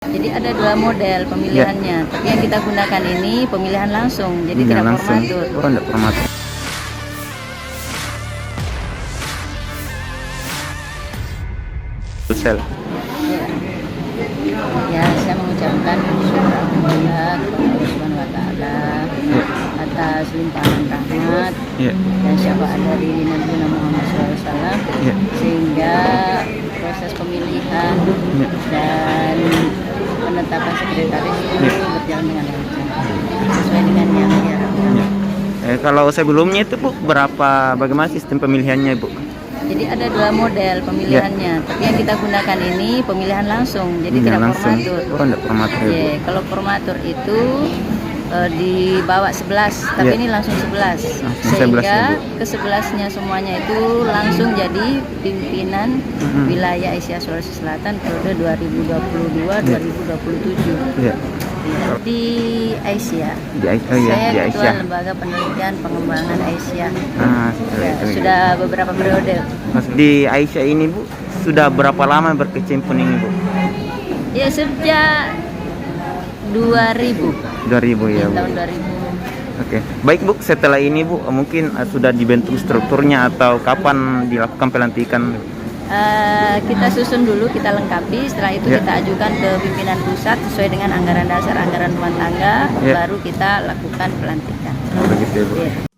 Jadi ada dua model pemilihannya, tapi yang kita gunakan ini pemilihan langsung, jadi tidak langsung. formatur. Oh, tidak formatur. Sel. Ya, saya mengucapkan syukur alhamdulillah kepada Allah Subhanahu wa taala atas limpahan rahmat dan syafaat dari Nabi Muhammad SAW sehingga proses pemilihan dan penetapan sekretaris itu berjalan dengan lancar sesuai dengan yang diharapkan. Kalau sebelumnya itu Bu, bagaimana sistem pemilihannya Bu? Jadi ada dua model pemilihannya, tapi yang kita gunakan ini pemilihan langsung, jadi tidak langsung. formatur. Oh, tidak formatur ya, Bu. Kalau formatur itu dibawa 11, tapi ini langsung 11. Sehingga ke-11-nya semuanya itu langsung jadi pimpinan wilayah Asia Sulawesi Selatan periode 2022-2027. Di Asia. Saya ketua lembaga penelitian pengembangan Asia. Sudah beberapa periode. Mas di Aisyah ini Bu, sudah berapa lama berkecimpung ini Bu? Ya sejak 2000 ya Bu. Tahun 2000. Oke. Baik Bu, setelah ini Bu, mungkin sudah dibentuk strukturnya atau kapan dilakukan pelantikan? Kita susun dulu, kita lengkapi, setelah itu kita ajukan ke pimpinan pusat sesuai dengan anggaran dasar, anggaran rumah tangga, baru kita lakukan pelantikan. Begitu Bu.